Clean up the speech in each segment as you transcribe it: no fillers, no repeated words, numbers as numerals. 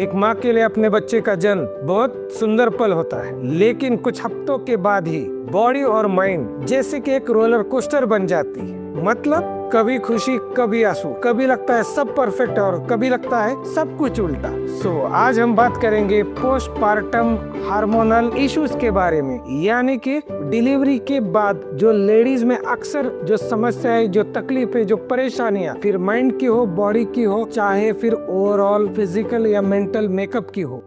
एक माँ के लिए अपने बच्चे का जन्म बहुत सुंदर पल होता है, लेकिन कुछ हफ्तों के बाद ही बॉडी और माइंड जैसे कि एक रोलर कोस्टर बन जाती है। मतलब कभी खुशी, कभी आंसू, कभी लगता है सब परफेक्ट और कभी लगता है सब कुछ उल्टा। आज हम बात करेंगे पोस्टपार्टम हार्मोनल इश्यूज के बारे में, यानी कि डिलीवरी के बाद जो लेडीज में अक्सर जो समस्याएं, जो तकलीफें, जो परेशानियां, फिर माइंड की हो, बॉडी की हो, चाहे फिर ओवरऑल फिजिकल या मेंटल मेकअप की हो।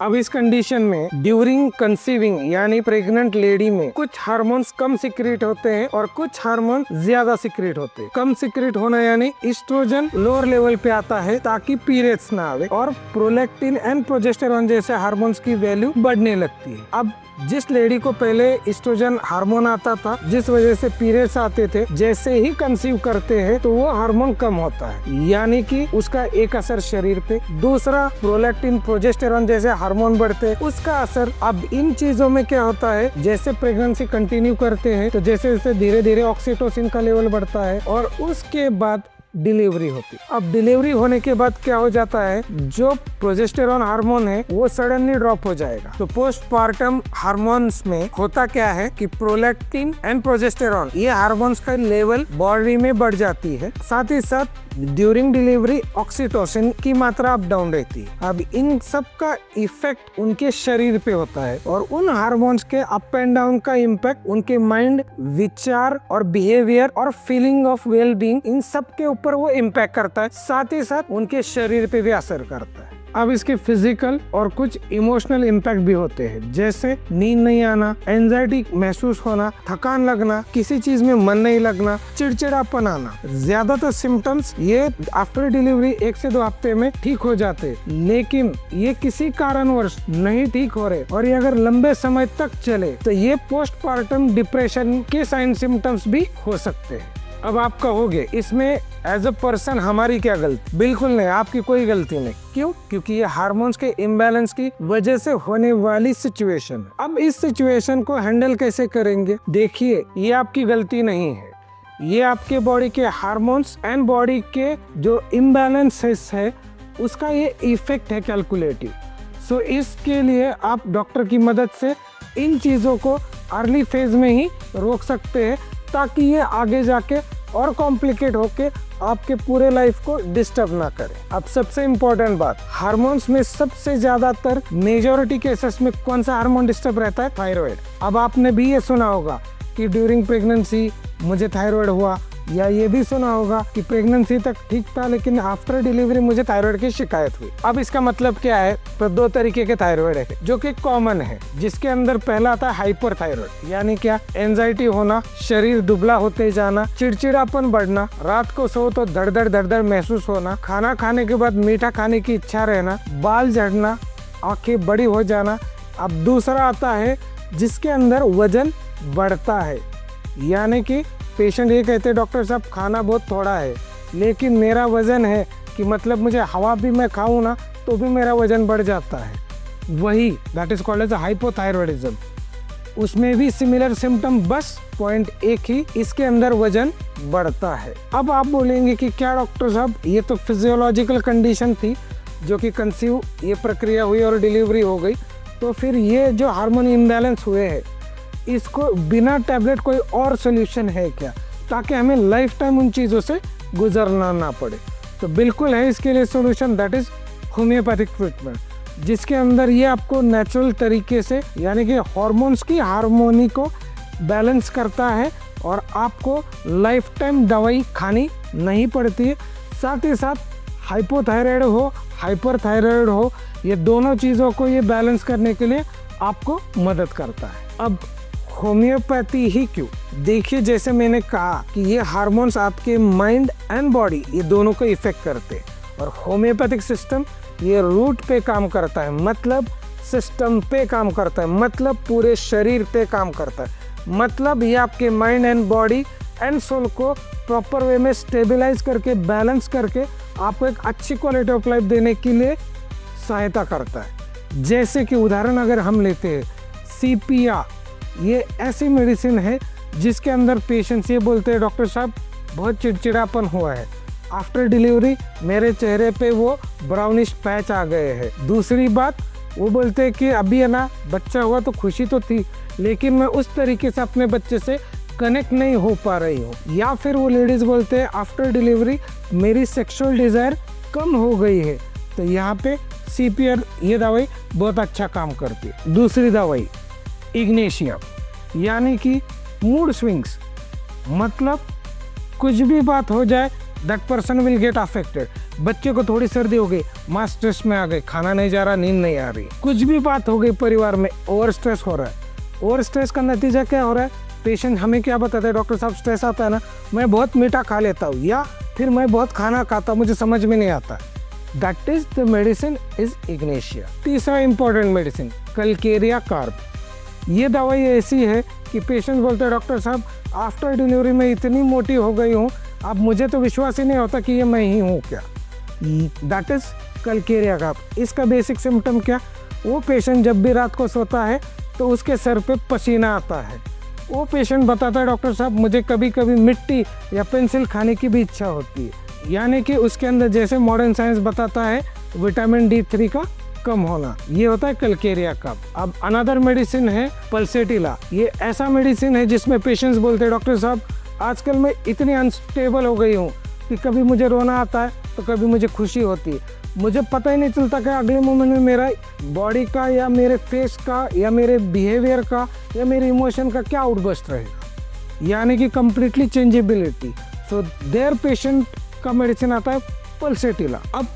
अब इस कंडीशन में ड्यूरिंग कंसीविंग यानी प्रेग्नेंट लेडी में कुछ हार्मोन्स कम सिक्रेट होते हैं और कुछ हार्मोन ज्यादा सिक्रेट होते हैं। कम सिक्रेट होना यानी एस्ट्रोजन लोअर लेवल पे आता है ताकि पीरियड्स ना आवे, और प्रोलैक्टिन एंड प्रोजेस्टेरॉन जैसे हार्मोन्स की वैल्यू बढ़ने लगती है। अब जिस लेडी को पहले एस्ट्रोजन हार्मोन आता था, जिस वजह से पीरियड्स आते थे, जैसे ही कंसीव करते हैं तो वो हार्मोन कम होता है, यानी कि उसका एक असर शरीर पे। दूसरा, प्रोलैक्टिन प्रोजेस्टेरॉन जैसे हार्मोन बढ़ते हैं, उसका असर। अब इन चीजों में क्या होता है, जैसे प्रेगनेंसी कंटिन्यू करते हैं तो जैसे जैसे धीरे धीरे ऑक्सीटोसिन का लेवल बढ़ता है और उसके बाद डिलीवरी होती। अब डिलीवरी होने के बाद क्या हो जाता है, जो प्रोजेस्टेरॉन हार्मोन है वो सडनली ड्रॉप हो जाएगा। तो पोस्टपार्टम हार्मोन्स में होता क्या है कि प्रोलैक्टिन एंड प्रोजेस्टेरॉन ये हार्मोन्स का लेवल बॉडी में बढ़ जाती है, साथ ही साथ ड्यूरिंग डिलीवरी ऑक्सीटोसिन की मात्रा अप डाउन रहती है। अब इन सब का इफेक्ट उनके शरीर पे होता है और उन हार्मोन्स के अप एंड डाउन का इम्पैक्ट उनके माइंड, विचार और बिहेवियर और फीलिंग ऑफ वेल बीइंग, इन सब के ऊपर वो इम्पैक्ट करता है, साथ ही साथ उनके शरीर पे भी असर करता है। अब इसके फिजिकल और कुछ इमोशनल इम्पैक्ट भी होते हैं, जैसे नींद नहीं आना, एंजाइटी महसूस होना, थकान लगना, किसी चीज में मन नहीं लगना, चिड़चिड़ापन आना। ज्यादातर सिम्टम्स ये आफ्टर डिलीवरी 1 से 2 हफ्ते में ठीक हो जाते, लेकिन ये किसी कारणवश नहीं ठीक हो रहे और ये अगर लंबे समय तक चले तो ये पोस्टपार्टम डिप्रेशन के साइन सिम्टम्स भी हो सकते हैं। अब आप कहोगे इसमें एज अ पर्सन हमारी क्या गलती? बिल्कुल नहीं, आपकी कोई गलती नहीं। क्यों? क्योंकि ये हार्मोन्स के इम्बैलेंस की वजह से होने वाली सिचुएशन। अब इस सिचुएशन को हैंडल कैसे करेंगे? देखिए, ये आपकी गलती नहीं है, ये आपके बॉडी के हार्मोन्स एंड बॉडी के जो इम्बैलेंसेस है उसका ये इफेक्ट है कैलकुलेटिव। इसके लिए आप डॉक्टर की मदद से इन चीजों को अर्ली फेज में ही रोक सकते हैं, ताकि ये आगे जाके और कॉम्प्लिकेट होके आपके पूरे लाइफ को डिस्टर्ब ना करे। अब सबसे इम्पोर्टेंट बात, हार्मोन्स में सबसे ज्यादातर मेजॉरिटी केसेस में कौन सा हार्मोन डिस्टर्ब रहता है? थायराइड। अब आपने भी ये सुना होगा कि ड्यूरिंग प्रेगनेंसी मुझे थायराइड हुआ, या ये भी सुना होगा कि प्रेगनेंसी तक ठीक था लेकिन आफ्टर डिलीवरी मुझे थायराइड की शिकायत हुई। अब इसका मतलब क्या है? तो 2 तरीके के थायराइड है जो कि कॉमन है, जिसके अंदर पहला आता है हाइपर थायराइड, यानी क्या? एंजाइटी होना, शरीर दुबला होते जाना, चिड़चिड़ापन बढ़ना, रात को सो तो धड़ धड़ महसूस होना, खाना खाने के बाद मीठा खाने की इच्छा रहना, बाल झड़ना, आंखें बड़ी हो जाना। अब दूसरा आता है जिसके अंदर वजन बढ़ता है, यानी कि पेशेंट ये कहते हैं डॉक्टर साहब खाना बहुत थोड़ा है लेकिन मेरा वजन है कि मतलब मुझे हवा भी मैं खाऊं ना तो भी मेरा वजन बढ़ जाता है, वही that is called as hypothyroidism. उसमें भी सिमिलर सिम्टम, बस पॉइंट एक ही, इसके अंदर वजन बढ़ता है। अब आप बोलेंगे कि क्या डॉक्टर साहब, ये तो फिजियोलॉजिकल कंडीशन थी जो कि कंसीव ये प्रक्रिया हुई और डिलीवरी हो गई, तो फिर ये जो हार्मोन इम्बैलेंस हुए हैं इसको बिना टैबलेट कोई और सोल्यूशन है क्या, ताकि हमें लाइफ टाइम उन चीज़ों से गुजरना ना पड़े? तो बिल्कुल है इसके लिए solution, that is homeopathic treatment, जिसके अंदर ये आपको नेचुरल तरीके से, यानी कि हार्मोन्स की हार्मोनी को बैलेंस करता है और आपको लाइफ टाइम दवाई खानी नहीं पड़ती है। साथ ही साथ हाइपोथायराइड हो, हाइपर थायराइड हो, ये दोनों चीज़ों को ये बैलेंस करने के लिए आपको मदद करता है। अब होम्योपैथी ही क्यों? देखिए, जैसे मैंने कहा कि ये हार्मोन्स आपके माइंड एंड बॉडी ये दोनों को इफेक्ट करते हैं, और होम्योपैथिक सिस्टम ये रूट पे काम करता है, मतलब सिस्टम पे काम करता है, मतलब पूरे शरीर पे काम करता है, मतलब ये आपके mind and body and soul को प्रॉपर वे में स्टेबलाइज करके, बैलेंस करके आपको एक अच्छी क्वालिटी ऑफ लाइफ देने के लिए सहायता करता है। जैसे कि उदाहरण अगर हम लेते हैं, CPR, ये ऐसी मेडिसिन है जिसके अंदर पेशेंट्स ये बोलते हैं डॉक्टर साहब बहुत चिड़चिड़ापन हुआ है, आफ्टर डिलीवरी मेरे चेहरे पे वो ब्राउनिश पैच आ गए हैं। दूसरी बात, वो बोलते हैं कि अभी है ना बच्चा हुआ तो खुशी तो थी, लेकिन मैं उस तरीके से अपने बच्चे से कनेक्ट नहीं हो पा रही हूँ। या फिर वो लेडीज बोलते हैं आफ्टर डिलीवरी मेरी सेक्सुअल डिज़ायर कम हो गई है। तो यहाँ पे CPR ये दवाई बहुत अच्छा काम करती है। दूसरी दवाई इग्नेशियम, यानी कि मूड स्विंग्स, मतलब कुछ भी बात हो जाए that person will get affected. बच्चे को थोड़ी सर्दी हो गई, माँ स्ट्रेस में आ गई, खाना नहीं जा रहा, नींद नहीं आ रही, कुछ भी बात हो गई परिवार में, ओवर स्ट्रेस हो रहा है। ओवर स्ट्रेस का नतीजा क्या हो रहा है? पेशेंट हमें क्या बताता है, डॉक्टर साहब स्ट्रेस आता है ना, मैं बहुत मीठा खा लेता हूँ या फिर मैं बहुत खाना खाता हूँ, मुझे समझ में नहीं आता। That is the medicine is Ignatia. तीसरा इंपॉर्टेंट मेडिसिन कलकेरिया कार्ब। ये दवाई ऐसी है कि पेशेंट बोलते हैं डॉक्टर साहब आफ्टर डिलीवरी में इतनी मोटी हो गई हूँ, अब मुझे तो विश्वास ही नहीं होता कि ये मैं ही हूँ क्या। That is Calcarea carb. इसका बेसिक सिम्टम क्या? वो पेशेंट जब भी रात को सोता है तो उसके सर पे पसीना आता है। वो पेशेंट बताता है डॉक्टर साहब मुझे कभी कभी मिट्टी या पेंसिल खाने की भी इच्छा होती है, यानी कि उसके अंदर जैसे मॉडर्न साइंस बताता है विटामिन D3 का कम होना, ये होता है कलकेरिया कार्ब। अब अनदर मेडिसिन है पल्सेटिला। ये ऐसा मेडिसिन है जिसमें पेशेंट्स बोलते हैं डॉक्टर साहब आजकल मैं इतनी अनस्टेबल हो गई हूँ कि कभी मुझे रोना आता है तो कभी मुझे खुशी होती है, मुझे पता ही नहीं चलता कि अगले मोमेंट में मेरा बॉडी का या मेरे फेस का या मेरे बिहेवियर का या मेरे इमोशन का क्या आउटबर्स्ट रहेगा, यानी कि completely changeability. So there patient का मेडिसिन आता है पल्सेटिला। अब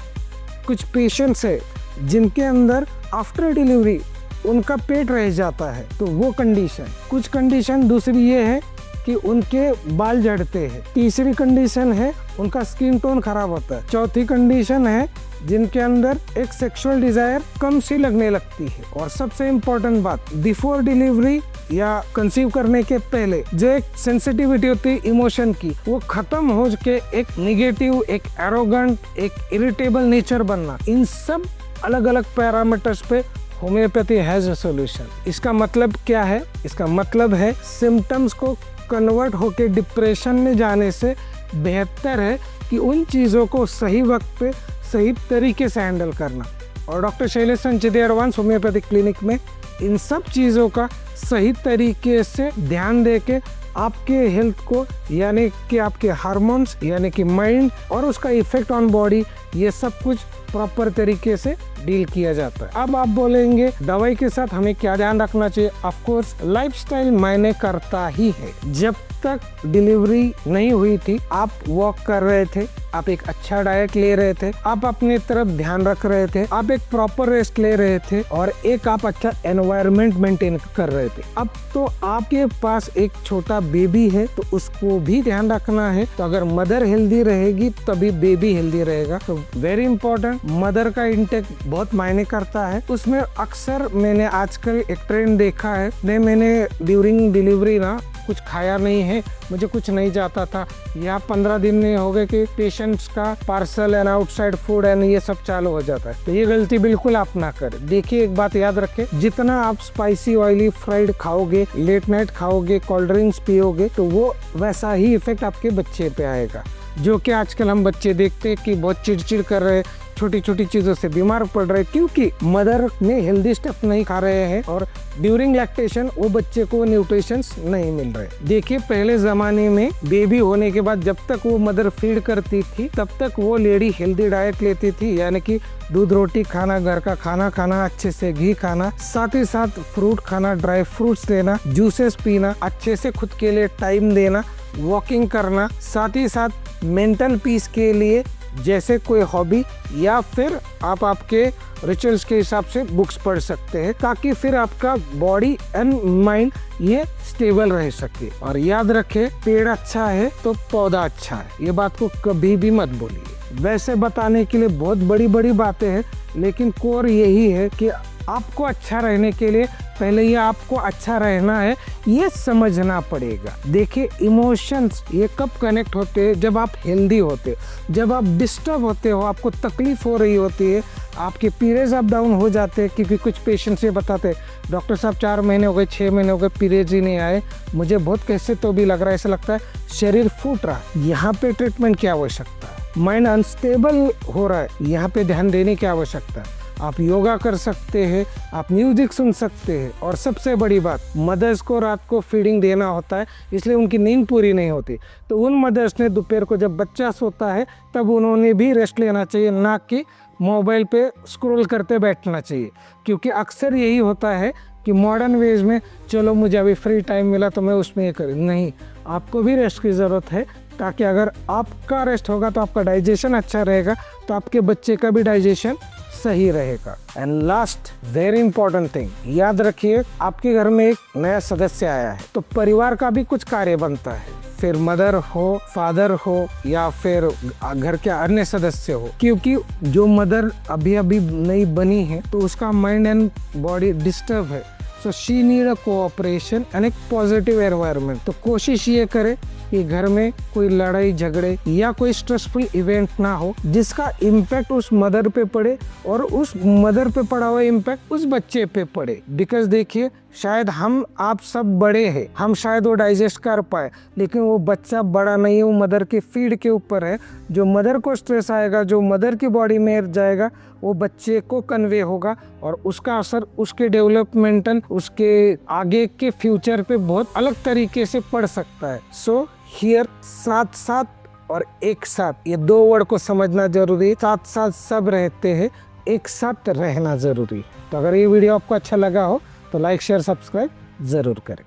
कुछ पेशेंट्स है जिनके अंदर आफ्टर डिलीवरी उनका पेट रह जाता है, तो वो कंडीशन। कुछ कंडीशन दूसरी ये है कि उनके बाल झड़ते हैं। तीसरी कंडीशन है उनका स्किन टोन खराब होता है। चौथी कंडीशन है जिनके अंदर एक सेक्सुअल डिजायर कम सी लगने लगती है। और सबसे इम्पोर्टेंट बात, बिफोर डिलीवरी या कंसीव करने के पहले जो एक सेंसिटिविटी होती है इमोशन की, वो खत्म हो के एक निगेटिव, एक एरोगेंट, एक इरिटेबल नेचर बनना, इन सब अलग अलग पैरामीटर्स पे होम्योपैथी हैज अ सॉल्यूशन। इसका मतलब क्या है? इसका मतलब है सिम्टम्स को कन्वर्ट होके डिप्रेशन में जाने से बेहतर है कि उन चीज़ों को सही वक्त पे सही तरीके से हैंडल करना। और doctor Shailesh Sancheti advance homeopathic clinic में इन सब चीज़ों का सही तरीके से ध्यान दे के आपके हेल्थ को, यानी कि आपके हार्मोन्स, यानी कि माइंड और उसका इफेक्ट ऑन बॉडी, ये सब कुछ प्रॉपर तरीके से डील किया जाता है। अब आप बोलेंगे दवाई के साथ हमें क्या ध्यान रखना चाहिए? ऑफ कोर्स लाइफस्टाइल मायने करता ही है। जब तक डिलीवरी नहीं हुई थी आप वॉक कर रहे थे, आप एक अच्छा डाइट ले रहे थे, आप अपनी तरफ ध्यान रख रहे थे, आप एक प्रॉपर रेस्ट ले रहे थे और एक आप अच्छा एनवायरनमेंट मेंटेन कर रहे थे। अब तो आपके पास एक छोटा बेबी है तो उसको भी ध्यान रखना है। तो अगर मदर हेल्दी रहेगी तभी बेबी हेल्दी रहेगा। तो वेरी इंपॉर्टेंट, मदर का इंटेक बहुत मायने करता है। उसमें अक्सर मैंने आजकल एक ट्रेंड देखा है, मैंने ड्यूरिंग डिलीवरी ना कुछ खाया नहीं है, मुझे कुछ नहीं जाता था, या 15 दिन में हो गए कि पेशेंट्स का parcel and outside food and ये सब चालू हो जाता है। तो ये गलती बिल्कुल आप ना करें। देखिए एक बात याद रखें, जितना आप स्पाइसी ऑयली फ्राइड खाओगे, लेट नाइट खाओगे, कोल्ड ड्रिंक्स पियोगे, तो वो वैसा ही इफेक्ट आपके बच्चे पे आएगा। जो कि आजकल हम बच्चे देखते हैं कि बहुत चिड़चिड़ कर रहे हैं, छोटी छोटी चीज़ों से बीमार पड़ रहे हैं, क्योंकि मदर में हेल्दी स्टफ नहीं खा रहे हैं और ड्यूरिंग लैक्टेशन वो बच्चे को न्यूट्रिशंस नहीं मिल रहे। देखिए पहले ज़माने में बेबी होने के बाद जब तक वो मदर फीड करती थी तब तक वो लेडी हेल्दी डाइट लेती थी, यानी कि दूध रोटी खाना, घर का खाना खाना, अच्छे से घी खाना, साथ ही साथ फ्रूट खाना, ड्राई फ्रूट्स लेना, जूसेस पीना, अच्छे से खुद के लिए टाइम देना, वॉकिंग करना, साथ ही साथ मेंटल पीस के लिए जैसे कोई हॉबी या फिर आप आपके रिचुअल्स के हिसाब से बुक्स पढ़ सकते हैं, ताकि फिर आपका बॉडी एंड माइंड ये स्टेबल रह सके। और याद रखें, पेड़ अच्छा है तो पौधा अच्छा है, ये बात को कभी भी मत भूलिए। वैसे बताने के लिए बहुत बड़ी बड़ी बातें हैं, लेकिन कोर यही है कि आपको अच्छा रहने के लिए पहले ये आपको अच्छा रहना है, ये समझना पड़ेगा। देखिए इमोशंस ये कब कनेक्ट होते हैं? जब आप हेल्दी होते हो। जब आप डिस्टर्ब होते हो, आपको तकलीफ हो रही होती है, आपके पीरियड्स अप डाउन हो जाते हैं, क्योंकि कुछ पेशेंट्स ये बताते हैं डॉक्टर साहब 4 महीने हो गए, 6 महीने हो गए, पीरियड्स ही नहीं आए, मुझे बहुत कैसे तो भी लग रहा है, ऐसा लगता है शरीर फूट रहा है। यहाँ पे ट्रीटमेंट की आवश्यकता है। माइंड अनस्टेबल हो रहा है, यहाँ पे ध्यान देने की आवश्यकता है। आप योगा कर सकते हैं, आप म्यूजिक सुन सकते हैं, और सबसे बड़ी बात, मदर्स को रात को फीडिंग देना होता है, इसलिए उनकी नींद पूरी नहीं होती। तो उन मदर्स ने दोपहर को जब बच्चा सोता है तब उन्होंने भी रेस्ट लेना चाहिए, ना कि मोबाइल पे स्क्रॉल करते बैठना चाहिए। क्योंकि अक्सर यही होता है कि मॉडर्न वेज में चलो मुझे अभी फ्री टाइम मिला तो मैं उसमें ये करूँ, नहीं, आपको भी रेस्ट की ज़रूरत है, ताकि अगर आपका रेस्ट होगा तो आपका डाइजेशन अच्छा रहेगा, तो आपके बच्चे का भी डाइजेशन सही रहेगा। And last very important thing, याद रखिए, आपके घर में एक नया सदस्य आया है तो परिवार का भी कुछ कार्य बनता है, फिर मदर हो, फादर हो, या फिर घर के अन्य सदस्य हो। क्योंकि जो मदर अभी अभी नई बनी है तो उसका माइंड एंड बॉडी डिस्टर्ब है, so she need a cooperation and एक पॉजिटिव एनवायरनमेंट। तो कोशिश ये करे कि घर में कोई लड़ाई झगड़े या कोई स्ट्रेसफुल इवेंट ना हो जिसका इम्पैक्ट उस मदर पे पड़े और उस मदर पे पड़ा हुआ इम्पैक्ट उस बच्चे पे पड़े। बिकॉज देखिए, शायद हम आप सब बड़े हैं, हम शायद वो डाइजेस्ट कर पाए, लेकिन वो बच्चा बड़ा नहीं है, वो मदर के फीड के ऊपर है। जो मदर को स्ट्रेस आएगा, जो मदर की बॉडी में जाएगा, वो बच्चे को कन्वे होगा और उसका असर उसके डेवलपमेंटल, उसके आगे के फ्यूचर पे बहुत अलग तरीके से पड़ सकता है। सो हियर साथ साथ और एक साथ, ये दो वर्ड को समझना जरूरी है। साथ साथ सब रहते हैं, एक साथ रहना जरूरी है। तो अगर ये वीडियो आपको अच्छा लगा हो तो लाइक शेयर सब्सक्राइब जरूर करें।